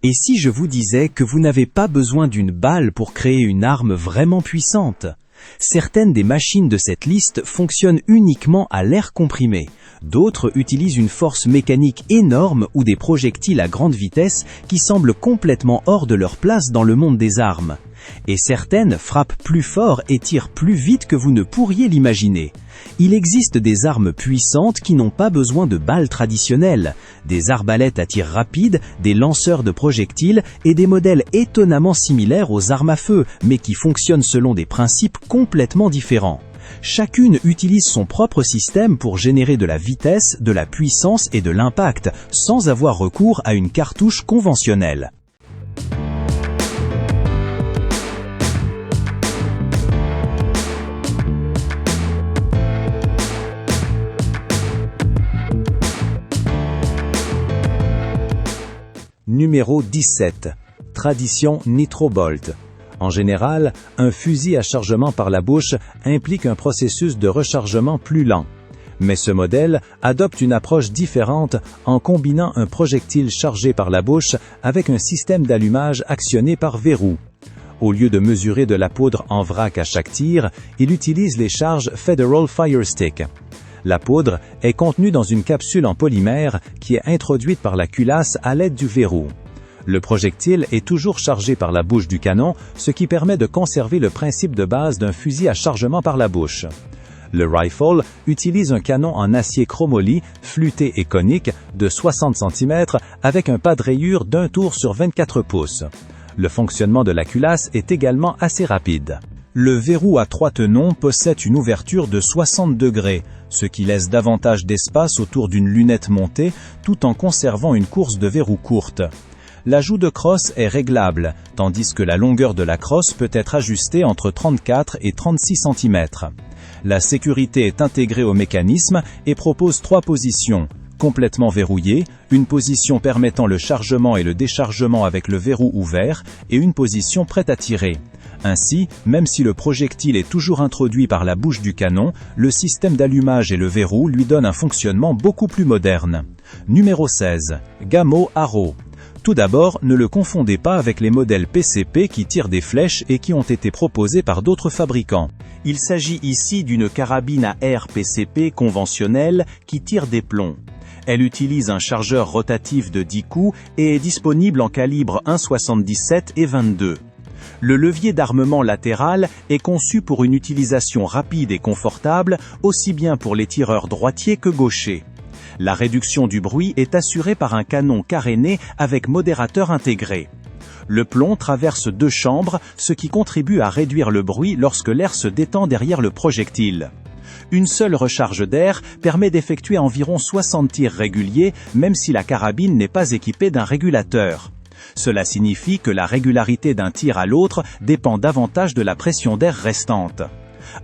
Et si je vous disais que vous n'avez pas besoin d'une balle pour créer une arme vraiment puissante? Certaines des machines de cette liste fonctionnent uniquement à l'air comprimé. D'autres utilisent une force mécanique énorme ou des projectiles à grande vitesse qui semblent complètement hors de leur place dans le monde des armes. Et certaines frappent plus fort et tirent plus vite que vous ne pourriez l'imaginer. Il existe des armes puissantes qui n'ont pas besoin de balles traditionnelles, des arbalètes à tir rapide, des lanceurs de projectiles et des modèles étonnamment similaires aux armes à feu, mais qui fonctionnent selon des principes complètement différents. Chacune utilise son propre système pour générer de la vitesse, de la puissance et de l'impact, sans avoir recours à une cartouche conventionnelle. Numéro 17. Tradition Nitrobolt. En général, un fusil à chargement par la bouche implique un processus de rechargement plus lent. Mais ce modèle adopte une approche différente en combinant un projectile chargé par la bouche avec un système d'allumage actionné par verrou. Au lieu de mesurer de la poudre en vrac à chaque tir, il utilise les charges Federal Fire Stick. La poudre est contenue dans une capsule en polymère qui est introduite par la culasse à l'aide du verrou. Le projectile est toujours chargé par la bouche du canon, ce qui permet de conserver le principe de base d'un fusil à chargement par la bouche. Le rifle utilise un canon en acier chromoly, flûté et conique de 60 cm avec un pas de rayure d'un tour sur 24 pouces. Le fonctionnement de la culasse est également assez rapide. Le verrou à 3 tenons possède une ouverture de 60 degrés, ce qui laisse davantage d'espace autour d'une lunette montée tout en conservant une course de verrou courte. L'ajout de crosse est réglable, tandis que la longueur de la crosse peut être ajustée entre 34 et 36 cm. La sécurité est intégrée au mécanisme et propose 3 positions. Complètement verrouillée, une position permettant le chargement et le déchargement avec le verrou ouvert et une position prête à tirer. Ainsi, même si le projectile est toujours introduit par la bouche du canon, le système d'allumage et le verrou lui donnent un fonctionnement beaucoup plus moderne. Numéro 16. Gamo Arrow. Tout d'abord, ne le confondez pas avec les modèles PCP qui tirent des flèches et qui ont été proposés par d'autres fabricants. Il s'agit ici d'une carabine à air PCP conventionnelle qui tire des plombs. Elle utilise un chargeur rotatif de 10 coups et est disponible en calibre 1,77 et 22. Le levier d'armement latéral est conçu pour une utilisation rapide et confortable, aussi bien pour les tireurs droitiers que gauchers. La réduction du bruit est assurée par un canon caréné avec modérateur intégré. Le plomb traverse 2 chambres, ce qui contribue à réduire le bruit lorsque l'air se détend derrière le projectile. Une seule recharge d'air permet d'effectuer environ 60 tirs réguliers, même si la carabine n'est pas équipée d'un régulateur. Cela signifie que la régularité d'un tir à l'autre dépend davantage de la pression d'air restante.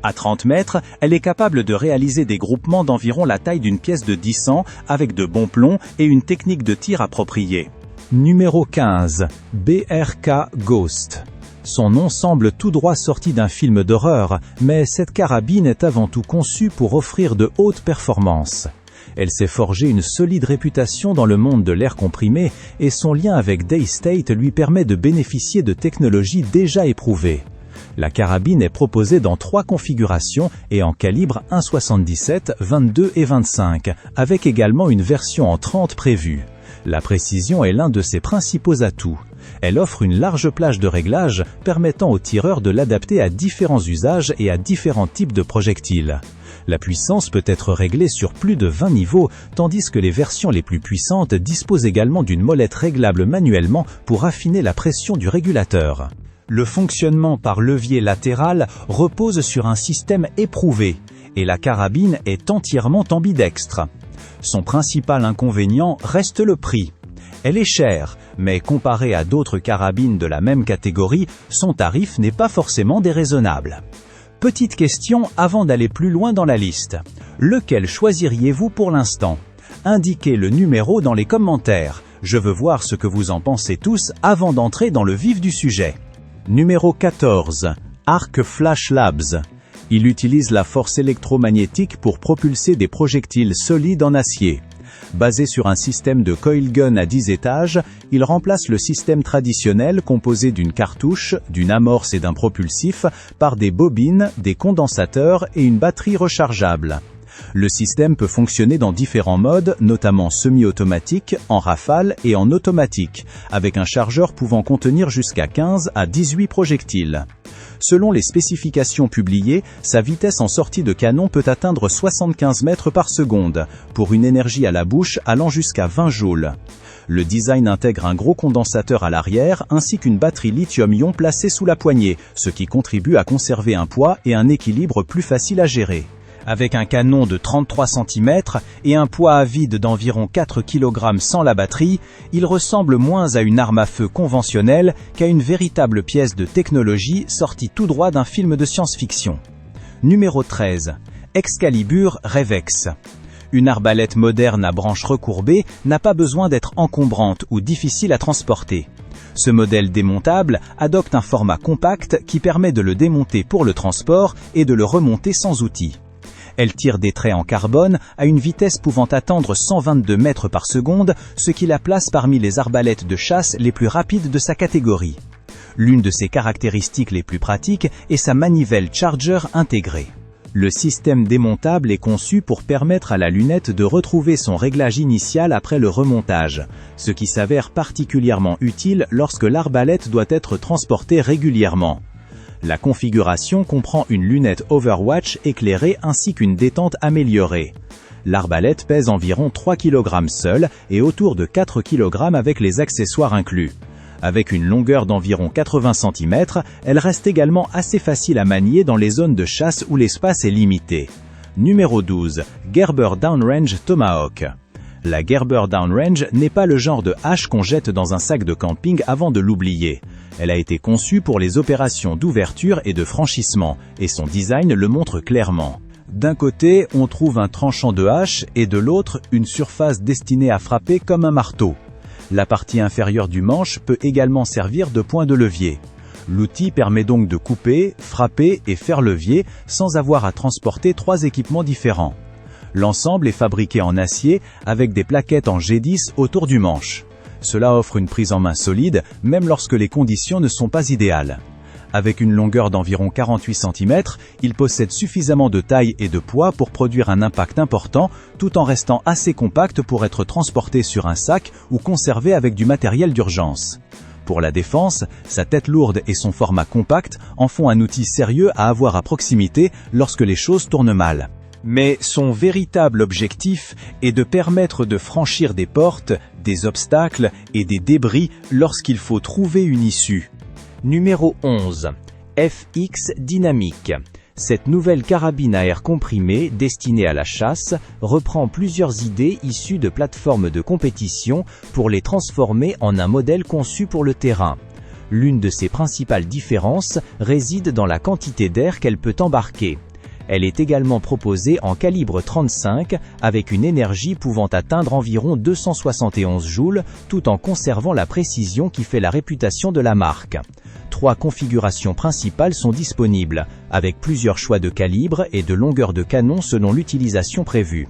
À 30 mètres, elle est capable de réaliser des groupements d'environ la taille d'une pièce de 10 cents avec de bons plombs et une technique de tir appropriée. Numéro 15. BRK Ghost. Son nom semble tout droit sorti d'un film d'horreur, mais cette carabine est avant tout conçue pour offrir de hautes performances. Elle s'est forgée une solide réputation dans le monde de l'air comprimé et son lien avec Daystate lui permet de bénéficier de technologies déjà éprouvées. La carabine est proposée dans 3 configurations et en calibre 1,77, 22 et 25, avec également une version en 30 prévue. La précision est l'un de ses principaux atouts. Elle offre une large plage de réglage permettant au tireur de l'adapter à différents usages et à différents types de projectiles. La puissance peut être réglée sur plus de 20 niveaux, tandis que les versions les plus puissantes disposent également d'une molette réglable manuellement pour affiner la pression du régulateur. Le fonctionnement par levier latéral repose sur un système éprouvé, et la carabine est entièrement ambidextre. Son principal inconvénient reste le prix. Elle est chère, mais comparée à d'autres carabines de la même catégorie, son tarif n'est pas forcément déraisonnable. Petite question avant d'aller plus loin dans la liste. Lequel choisiriez-vous pour l'instant? Indiquez le numéro dans les commentaires. Je veux voir ce que vous en pensez tous avant d'entrer dans le vif du sujet. Numéro 14. Arc Flash Labs. Il utilise la force électromagnétique pour propulser des projectiles solides en acier. Basé sur un système de coil gun à 10 étages, il remplace le système traditionnel composé d'une cartouche, d'une amorce et d'un propulsif par des bobines, des condensateurs et une batterie rechargeable. Le système peut fonctionner dans différents modes, notamment semi-automatique, en rafale et en automatique, avec un chargeur pouvant contenir jusqu'à 15 à 18 projectiles. Selon les spécifications publiées, sa vitesse en sortie de canon peut atteindre 75 mètres par seconde, pour une énergie à la bouche allant jusqu'à 20 joules. Le design intègre un gros condensateur à l'arrière ainsi qu'une batterie lithium-ion placée sous la poignée, ce qui contribue à conserver un poids et un équilibre plus facile à gérer. Avec un canon de 33 cm et un poids à vide d'environ 4 kg sans la batterie, il ressemble moins à une arme à feu conventionnelle qu'à une véritable pièce de technologie sortie tout droit d'un film de science-fiction. Numéro 13. Excalibur Revex. Une arbalète moderne à branches recourbées n'a pas besoin d'être encombrante ou difficile à transporter. Ce modèle démontable adopte un format compact qui permet de le démonter pour le transport et de le remonter sans outil. Elle tire des traits en carbone à une vitesse pouvant atteindre 122 mètres par seconde, ce qui la place parmi les arbalètes de chasse les plus rapides de sa catégorie. L'une de ses caractéristiques les plus pratiques est sa manivelle Charger intégrée. Le système démontable est conçu pour permettre à la lunette de retrouver son réglage initial après le remontage, ce qui s'avère particulièrement utile lorsque l'arbalète doit être transportée régulièrement. La configuration comprend une lunette Overwatch éclairée ainsi qu'une détente améliorée. L'arbalète pèse environ 3 kg seule et autour de 4 kg avec les accessoires inclus. Avec une longueur d'environ 80 cm, elle reste également assez facile à manier dans les zones de chasse où l'espace est limité. Numéro 12. Gerber Downrange Tomahawk. La Gerber Downrange n'est pas le genre de hache qu'on jette dans un sac de camping avant de l'oublier. Elle a été conçue pour les opérations d'ouverture et de franchissement, et son design le montre clairement. D'un côté, on trouve un tranchant de hache, et de l'autre, une surface destinée à frapper comme un marteau. La partie inférieure du manche peut également servir de point de levier. L'outil permet donc de couper, frapper et faire levier, sans avoir à transporter 3 équipements différents. L'ensemble est fabriqué en acier, avec des plaquettes en G10 autour du manche. Cela offre une prise en main solide, même lorsque les conditions ne sont pas idéales. Avec une longueur d'environ 48 cm, il possède suffisamment de taille et de poids pour produire un impact important, tout en restant assez compact pour être transporté sur un sac ou conservé avec du matériel d'urgence. Pour la défense, sa tête lourde et son format compact en font un outil sérieux à avoir à proximité lorsque les choses tournent mal. Mais son véritable objectif est de permettre de franchir des portes, des obstacles et des débris lorsqu'il faut trouver une issue. Numéro 11. FX Dynamic. Cette nouvelle carabine à air comprimé destinée à la chasse reprend plusieurs idées issues de plateformes de compétition pour les transformer en un modèle conçu pour le terrain. L'une de ses principales différences réside dans la quantité d'air qu'elle peut embarquer. Elle est également proposée en calibre 35 avec une énergie pouvant atteindre environ 271 joules tout en conservant la précision qui fait la réputation de la marque. 3 configurations principales sont disponibles, avec plusieurs choix de calibre et de longueur de canon selon l'utilisation prévue.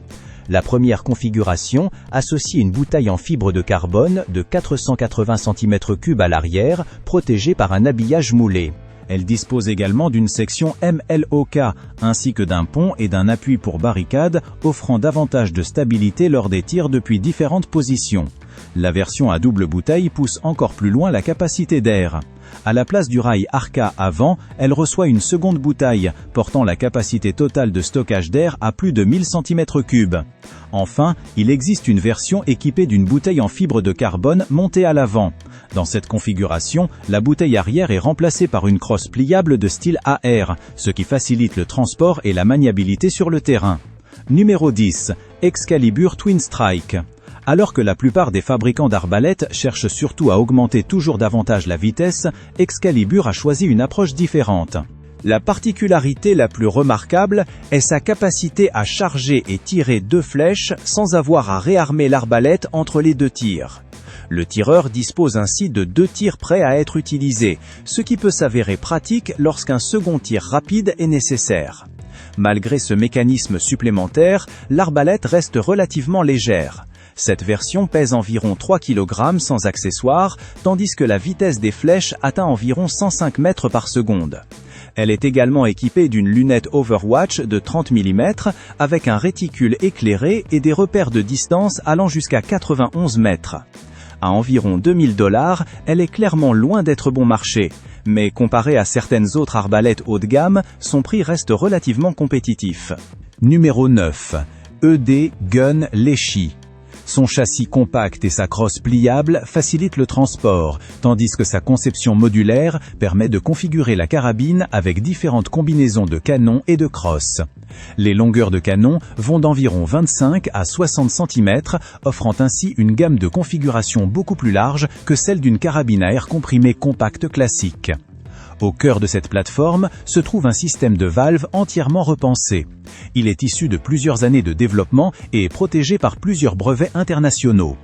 La première configuration associe une bouteille en fibre de carbone de 480 cm3 à l'arrière, protégée par un habillage moulé. Elle dispose également d'une section MLOK, ainsi que d'un pont et d'un appui pour barricade, offrant davantage de stabilité lors des tirs depuis différentes positions. La version à double bouteille pousse encore plus loin la capacité d'air. À la place du rail Arca avant, elle reçoit une seconde bouteille, portant la capacité totale de stockage d'air à plus de 1000 cm3. Enfin, il existe une version équipée d'une bouteille en fibre de carbone montée à l'avant. Dans cette configuration, la bouteille arrière est remplacée par une crosse pliable de style AR, ce qui facilite le transport et la maniabilité sur le terrain. Numéro 10. Excalibur Twin Strike. Alors que la plupart des fabricants d'arbalètes cherchent surtout à augmenter toujours davantage la vitesse, Excalibur a choisi une approche différente. La particularité la plus remarquable est sa capacité à charger et tirer 2 flèches sans avoir à réarmer l'arbalète entre les 2 tirs. Le tireur dispose ainsi de 2 tirs prêts à être utilisés, ce qui peut s'avérer pratique lorsqu'un second tir rapide est nécessaire. Malgré ce mécanisme supplémentaire, l'arbalète reste relativement légère. Cette version pèse environ 3 kg sans accessoires, tandis que la vitesse des flèches atteint environ 105 mètres par seconde. Elle est également équipée d'une lunette Overwatch de 30 mm avec un réticule éclairé et des repères de distance allant jusqu'à 91 mètres. À environ 2000 $, elle est clairement loin d'être bon marché, mais comparée à certaines autres arbalètes haut de gamme, son prix reste relativement compétitif. Numéro 9. ED Gun Leschi. Son châssis compact et sa crosse pliable facilitent le transport, tandis que sa conception modulaire permet de configurer la carabine avec différentes combinaisons de canons et de crosses. Les longueurs de canon vont d'environ 25 à 60 cm, offrant ainsi une gamme de configurations beaucoup plus large que celle d'une carabine à air comprimé compacte classique. Au cœur de cette plateforme se trouve un système de valves entièrement repensé. Il est issu de plusieurs années de développement et est protégé par plusieurs brevets internationaux.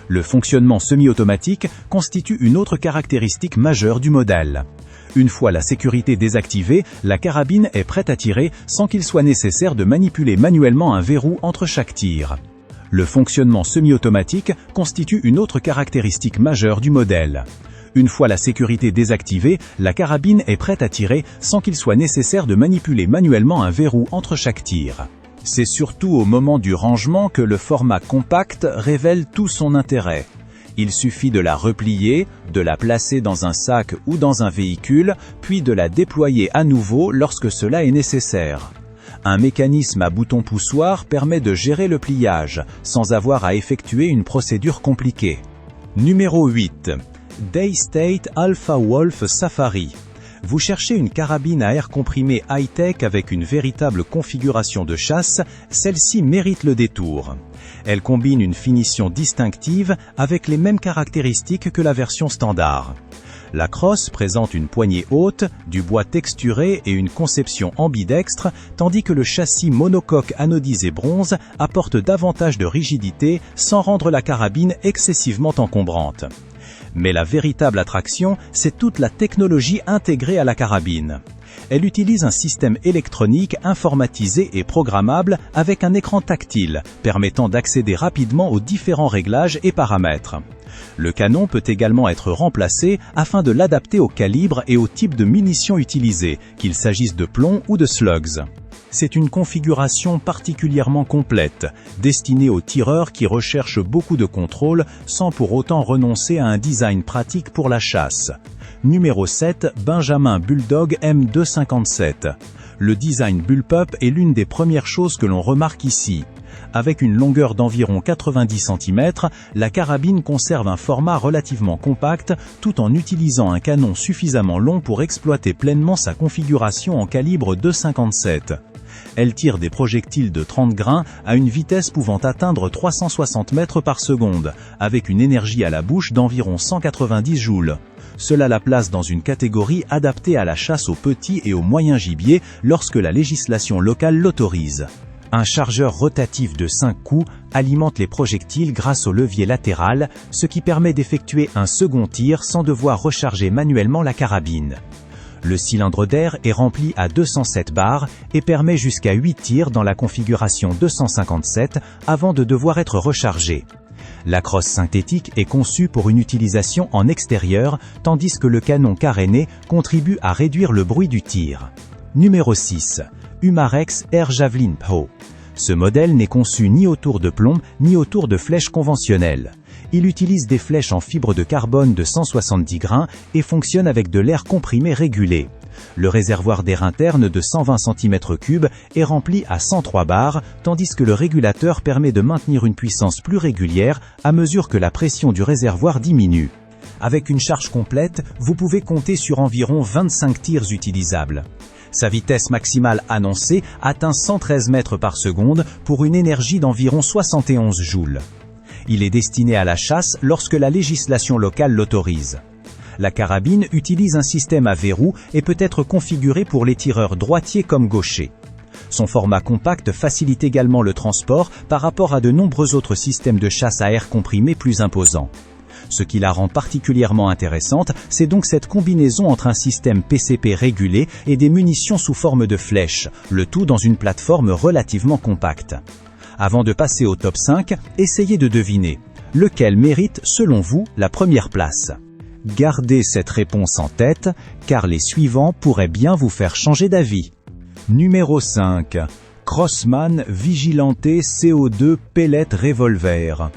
Le fonctionnement semi-automatique constitue une autre caractéristique majeure du modèle. Une fois la sécurité désactivée, la carabine est prête à tirer sans qu'il soit nécessaire de manipuler manuellement un verrou entre chaque tir. Le fonctionnement semi-automatique constitue une autre caractéristique majeure du modèle. Une fois la sécurité désactivée, la carabine est prête à tirer sans qu'il soit nécessaire de manipuler manuellement un verrou entre chaque tir. C'est surtout au moment du rangement que le format compact révèle tout son intérêt. Il suffit de la replier, de la placer dans un sac ou dans un véhicule, puis de la déployer à nouveau lorsque cela est nécessaire. Un mécanisme à bouton poussoir permet de gérer le pliage, sans avoir à effectuer une procédure compliquée. Numéro 8. Daystate Alpha Wolf Safari. Vous cherchez une carabine à air comprimé high-tech avec une véritable configuration de chasse, celle-ci mérite le détour. Elle combine une finition distinctive avec les mêmes caractéristiques que la version standard. La crosse présente une poignée haute, du bois texturé et une conception ambidextre, tandis que le châssis monocoque anodisé bronze apporte davantage de rigidité sans rendre la carabine excessivement encombrante. Mais la véritable attraction, c'est toute la technologie intégrée à la carabine. Elle utilise un système électronique informatisé et programmable avec un écran tactile, permettant d'accéder rapidement aux différents réglages et paramètres. Le canon peut également être remplacé afin de l'adapter au calibre et au type de munitions utilisées, qu'il s'agisse de plomb ou de slugs. C'est une configuration particulièrement complète, destinée aux tireurs qui recherchent beaucoup de contrôle sans pour autant renoncer à un design pratique pour la chasse. Numéro 7, Benjamin Bulldog M257. Le design bullpup est l'une des premières choses que l'on remarque ici. Avec une longueur d'environ 90 cm, la carabine conserve un format relativement compact tout en utilisant un canon suffisamment long pour exploiter pleinement sa configuration en calibre 2,57. Elle tire des projectiles de 30 grains à une vitesse pouvant atteindre 360 mètres par seconde, avec une énergie à la bouche d'environ 190 joules. Cela la place dans une catégorie adaptée à la chasse aux petits et aux moyens gibiers lorsque la législation locale l'autorise. Un chargeur rotatif de 5 coups alimente les projectiles grâce au levier latéral, ce qui permet d'effectuer un second tir sans devoir recharger manuellement la carabine. Le cylindre d'air est rempli à 207 bars et permet jusqu'à 8 tirs dans la configuration 257 avant de devoir être rechargé. La crosse synthétique est conçue pour une utilisation en extérieur, tandis que le canon caréné contribue à réduire le bruit du tir. Numéro 6. Umarex Air Javelin Pro. Ce modèle n'est conçu ni autour de plomb ni autour de flèches conventionnelles. Il utilise des flèches en fibre de carbone de 170 grains et fonctionne avec de l'air comprimé régulé. Le réservoir d'air interne de 120 cm3 est rempli à 103 bars, tandis que le régulateur permet de maintenir une puissance plus régulière à mesure que la pression du réservoir diminue. Avec une charge complète, vous pouvez compter sur environ 25 tirs utilisables. Sa vitesse maximale annoncée atteint 113 mètres par seconde pour une énergie d'environ 71 joules. Il est destiné à la chasse lorsque la législation locale l'autorise. La carabine utilise un système à verrou et peut être configurée pour les tireurs droitiers comme gauchers. Son format compact facilite également le transport par rapport à de nombreux autres systèmes de chasse à air comprimé plus imposants. Ce qui la rend particulièrement intéressante, c'est donc cette combinaison entre un système PCP régulé et des munitions sous forme de flèches, le tout dans une plateforme relativement compacte. Avant de passer au top 5, essayez de deviner. Lequel mérite, selon vous, la première place? Gardez cette réponse en tête, car les suivants pourraient bien vous faire changer d'avis. Numéro 5. Crossman Vigilante CO2 Pellet Revolver.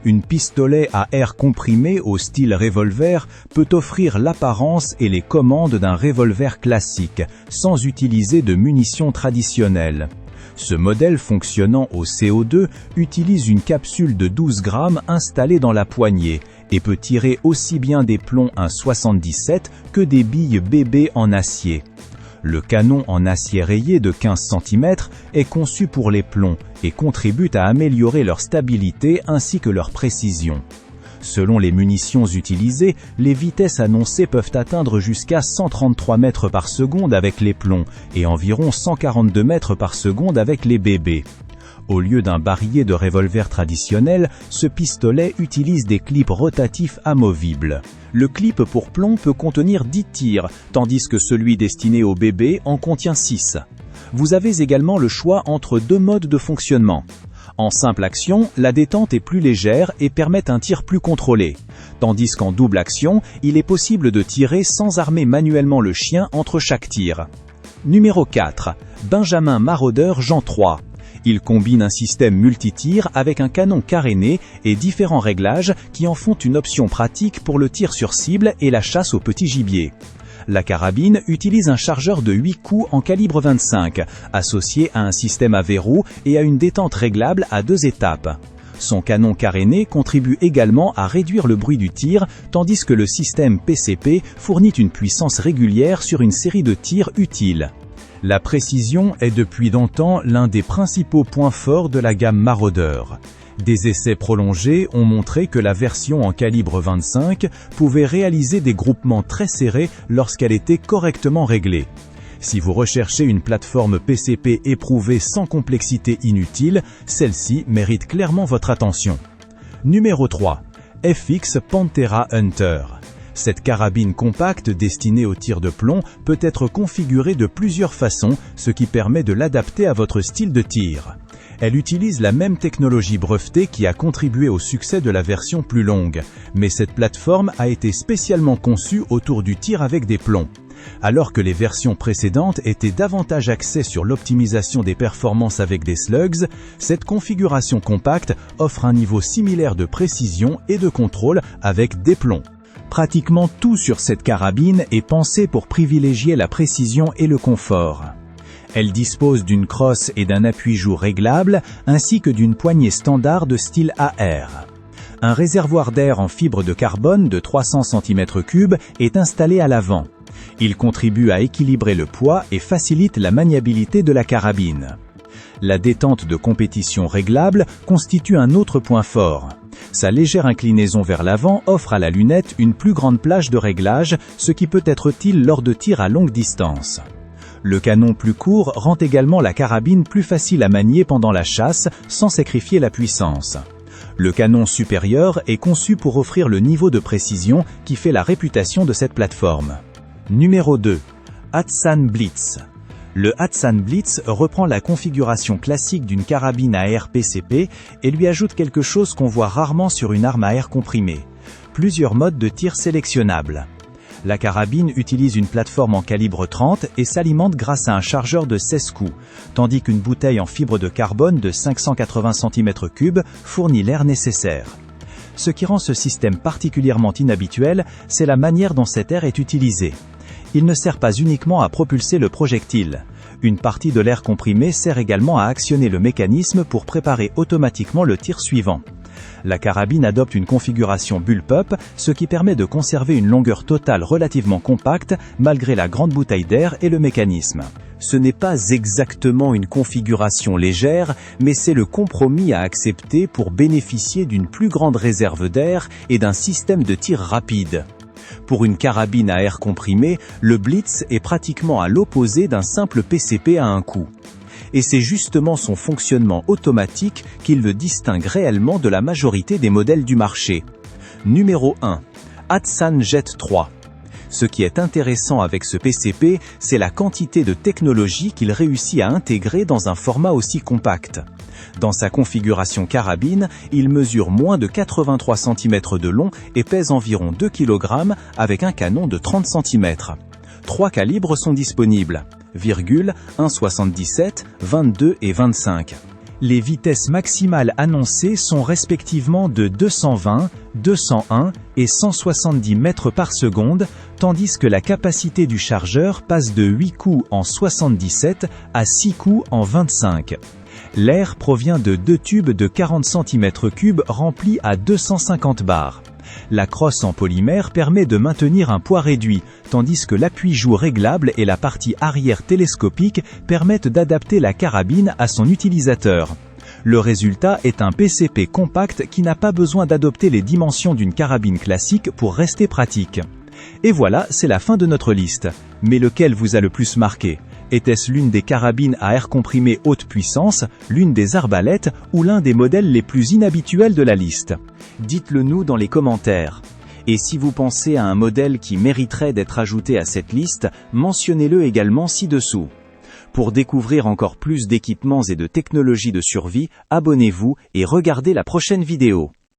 Une pistolet à air comprimé au style revolver peut offrir l'apparence et les commandes d'un revolver classique, sans utiliser de munitions traditionnelles. Ce modèle fonctionnant au CO2 utilise une capsule de 12 grammes installée dans la poignée et peut tirer aussi bien des plombs 1,77 que des billes BB en acier. Le canon en acier rayé de 15 cm est conçu pour les plombs et contribue à améliorer leur stabilité ainsi que leur précision. Selon les munitions utilisées, les vitesses annoncées peuvent atteindre jusqu'à 133 mètres par seconde avec les plombs et environ 142 mètres par seconde avec les BB. Au lieu d'un barillet de revolver traditionnel, ce pistolet utilise des clips rotatifs amovibles. Le clip pour plomb peut contenir 10 tirs, tandis que celui destiné au bébé en contient 6. Vous avez également le choix entre deux modes de fonctionnement. En simple action, la détente est plus légère et permet un tir plus contrôlé, tandis qu'en double action, il est possible de tirer sans armer manuellement le chien entre chaque tir. Numéro 4. Benjamin Marauder Gen 3. Il combine un système multi-tir avec un canon caréné et différents réglages qui en font une option pratique pour le tir sur cible et la chasse au petit gibier. La carabine utilise un chargeur de 8 coups en calibre 25, associé à un système à verrou et à une détente réglable à 2 étapes. Son canon caréné contribue également à réduire le bruit du tir, tandis que le système PCP fournit une puissance régulière sur une série de tirs utiles. La précision est depuis longtemps l'un des principaux points forts de la gamme Marauder. Des essais prolongés ont montré que la version en calibre 25 pouvait réaliser des groupements très serrés lorsqu'elle était correctement réglée. Si vous recherchez une plateforme PCP éprouvée sans complexité inutile, celle-ci mérite clairement votre attention. Numéro 3. FX Pantera Hunter. Cette carabine compacte destinée au tir de plomb peut être configurée de plusieurs façons, ce qui permet de l'adapter à votre style de tir. Elle utilise la même technologie brevetée qui a contribué au succès de la version plus longue, mais cette plateforme a été spécialement conçue autour du tir avec des plombs. Alors que les versions précédentes étaient davantage axées sur l'optimisation des performances avec des slugs, cette configuration compacte offre un niveau similaire de précision et de contrôle avec des plombs. Pratiquement tout sur cette carabine est pensé pour privilégier la précision et le confort. Elle dispose d'une crosse et d'un appui-joue réglable, ainsi que d'une poignée standard de style AR. Un réservoir d'air en fibre de carbone de 300 cm3 est installé à l'avant. Il contribue à équilibrer le poids et facilite la maniabilité de la carabine. La détente de compétition réglable constitue un autre point fort. Sa légère inclinaison vers l'avant offre à la lunette une plus grande plage de réglage, ce qui peut être utile lors de tirs à longue distance. Le canon plus court rend également la carabine plus facile à manier pendant la chasse, sans sacrifier la puissance. Le canon supérieur est conçu pour offrir le niveau de précision qui fait la réputation de cette plateforme. Numéro 2. Hatsan Blitz. Le Hatsan Blitz reprend la configuration classique d'une carabine à air PCP et lui ajoute quelque chose qu'on voit rarement sur une arme à air comprimé: plusieurs modes de tir sélectionnables. La carabine utilise une plateforme en calibre 30 et s'alimente grâce à un chargeur de 16 coups, tandis qu'une bouteille en fibre de carbone de 580 cm3 fournit l'air nécessaire. Ce qui rend ce système particulièrement inhabituel, c'est la manière dont cet air est utilisé. Il ne sert pas uniquement à propulser le projectile. Une partie de l'air comprimé sert également à actionner le mécanisme pour préparer automatiquement le tir suivant. La carabine adopte une configuration bullpup, ce qui permet de conserver une longueur totale relativement compacte malgré la grande bouteille d'air et le mécanisme. Ce n'est pas exactement une configuration légère, mais c'est le compromis à accepter pour bénéficier d'une plus grande réserve d'air et d'un système de tir rapide. Pour une carabine à air comprimé, le Blitz est pratiquement à l'opposé d'un simple PCP à un coup. Et c'est justement son fonctionnement automatique qui le distingue réellement de la majorité des modèles du marché. Numéro 1. Hatsan Jet 3. Ce qui est intéressant avec ce PCP, c'est la quantité de technologie qu'il réussit à intégrer dans un format aussi compact. Dans sa configuration carabine, il mesure moins de 83 cm de long et pèse environ 2 kg avec un canon de 30 cm. 3 calibres sont disponibles, 1,77, 22 et 25. Les vitesses maximales annoncées sont respectivement de 220, 201 et 170 mètres par seconde, tandis que la capacité du chargeur passe de 8 coups en 77 à 6 coups en 25. L'air provient de 2 tubes de 40 cm3 remplis à 250 bars. La crosse en polymère permet de maintenir un poids réduit, tandis que l'appui-joue réglable et la partie arrière télescopique permettent d'adapter la carabine à son utilisateur. Le résultat est un PCP compact qui n'a pas besoin d'adopter les dimensions d'une carabine classique pour rester pratique. Et voilà, c'est la fin de notre liste. Mais lequel vous a le plus marqué ? Était-ce l'une des carabines à air comprimé haute puissance, l'une des arbalètes ou l'un des modèles les plus inhabituels de la liste ? Dites-le nous dans les commentaires. Et si vous pensez à un modèle qui mériterait d'être ajouté à cette liste, mentionnez-le également ci-dessous. Pour découvrir encore plus d'équipements et de technologies de survie, abonnez-vous et regardez la prochaine vidéo.